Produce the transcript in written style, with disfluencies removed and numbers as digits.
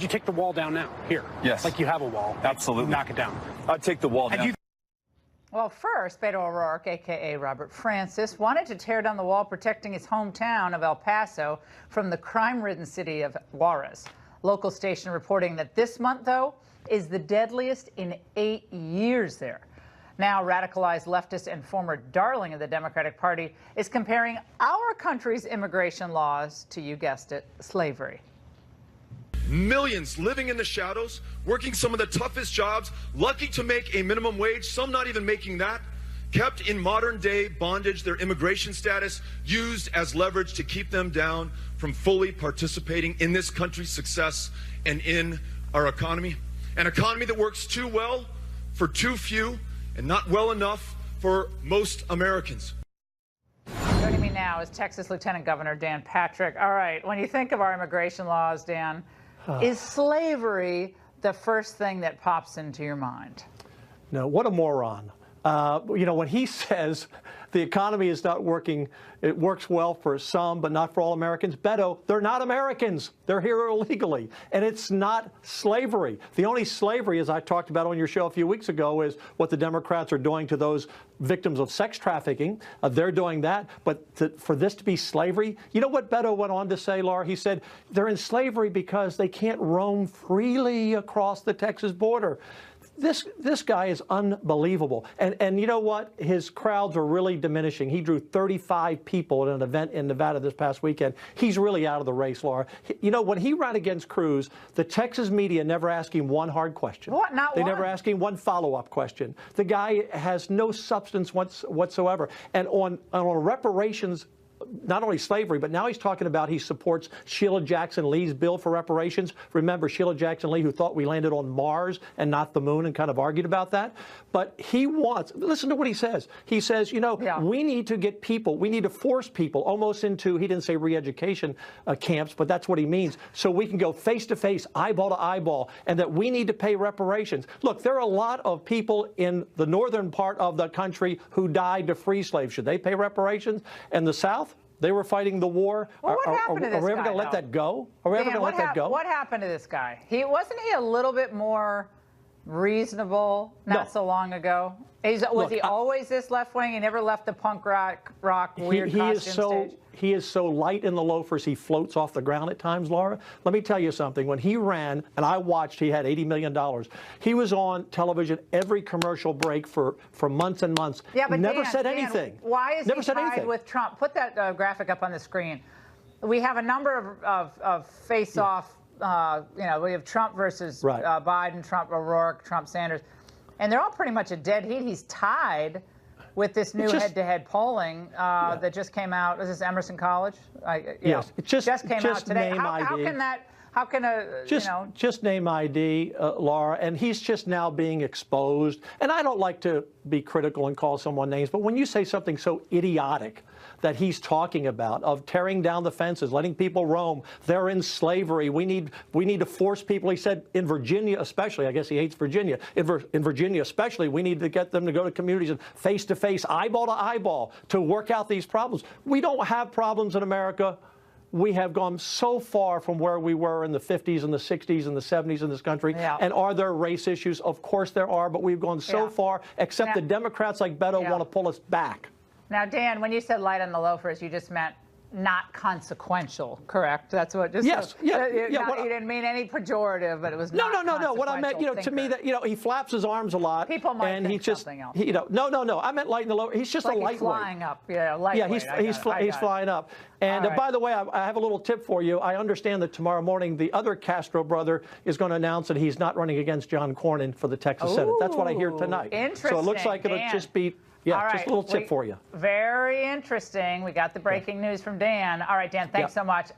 you take the wall down now? Here. Yes. Like you have a wall. Absolutely. Knock it down. I'd take the wall down. Well, first, Beto O'Rourke, a.k.a. Robert Francis, wanted to tear down the wall protecting his hometown of El Paso from the crime-ridden city of Juarez. Local station reporting that this month, though, is the deadliest in 8 years there. Now, radicalized leftist and former darling of the Democratic Party is comparing our country's immigration laws to, you guessed it, slavery. Millions living in the shadows, working some of the toughest jobs, lucky to make a minimum wage, some not even making that, kept in modern-day bondage, their immigration status used as leverage to keep them down from fully participating in this country's success and in our economy. An economy that works too well for too few and not well enough for most Americans. Joining me now is Texas Lieutenant Governor Dan Patrick. All right, when you think of our immigration laws, Dan, is slavery the first thing that pops into your mind? No, what a moron. You know, when he says the economy is not working, it works well for some, but not for all Americans. Beto, they're not Americans. They're here illegally. And it's not slavery. The only slavery, as I talked about on your show a few weeks ago, is what the Democrats are doing to those victims of sex trafficking. They're doing that. But for this to be slavery, you know what Beto went on to say, Laura? He said they're in slavery because they can't roam freely across the Texas border. This guy is unbelievable. And you know what? His crowds are really diminishing. He drew 35 people at an event in Nevada this past weekend. He's really out of the race, Laura. You know, when he ran against Cruz, the Texas media never asked him one hard question. What? Not They one? never asked him one follow-up question. The guy has no substance whatsoever. And on reparations, not only slavery, but now he's talking about he supports Sheila Jackson Lee's bill for reparations. Remember, Sheila Jackson Lee, who thought we landed on Mars and not the moon and kind of argued about that. But he wants, listen to what he says. He says, you know, we need to get people, we need to force people almost into, he didn't say re-education camps, but that's what he means, so we can go face-to-face, eyeball to eyeball, and that we need to pay reparations. Look, there are a lot of people in the northern part of the country who died to free slaves. Should they pay reparations? And the South? They were fighting the war. Well, what happened to this guy? Are we ever going to let that go? Are we ever going to let that go? What happened to this guy? Wasn't he a little bit more reasonable not so long ago? Was he always this left-wing? He never left the punk rock weird costume stage? He is so light in the loafers, he floats off the ground at times, Laura. Let me tell you something. When he ran, and I watched, he had $80 million. He was on television every commercial break for months and months. Yeah, but never said anything. Why is he tied with Trump? Put that graphic up on the screen. We have a number of face-off, you know, we have Trump versus Biden, Trump, O'Rourke, Trump, Sanders. And they're all pretty much a dead heat. He's tied with this new head-to-head polling that just came out. Is this Emerson College? Yes, it just came out today. Name ID. How can just name ID, Laura, and he's just now being exposed. And I don't like to be critical and call someone names, but when you say something so idiotic that he's talking about, of tearing down the fences, letting people roam, they're in slavery, we need to force people, he said, in Virginia especially, I guess he hates Virginia, in Virginia especially, we need to get them to go to communities and face-to-face, eyeball to eyeball, to work out these problems. We don't have problems in America. We have gone so far from where we were in the 50s and the 60s and the 70s in this country. And are there race issues? Of course there are, but we've gone so far, except the Democrats like Beto want to pull us back. Now, Dan, when you said light on the loafers, you just meant not consequential, correct? That's what just you didn't mean any pejorative, but it was no. What I meant, to me, that he flaps his arms a lot. People might think something else. No. I meant light in the lower. He's just like a lightweight. He's flying up. Yeah, lightweight. Yeah, he's flying up. And by the way, I have a little tip for you. I understand that tomorrow morning the other Castro brother is going to announce that he's not running against John Cornyn for the Texas Senate. That's what I hear tonight. Interesting. So it looks like it'll just be. Yeah, just a little tip for you. Very interesting. We got the breaking news from Dan. All right, Dan, thanks so much.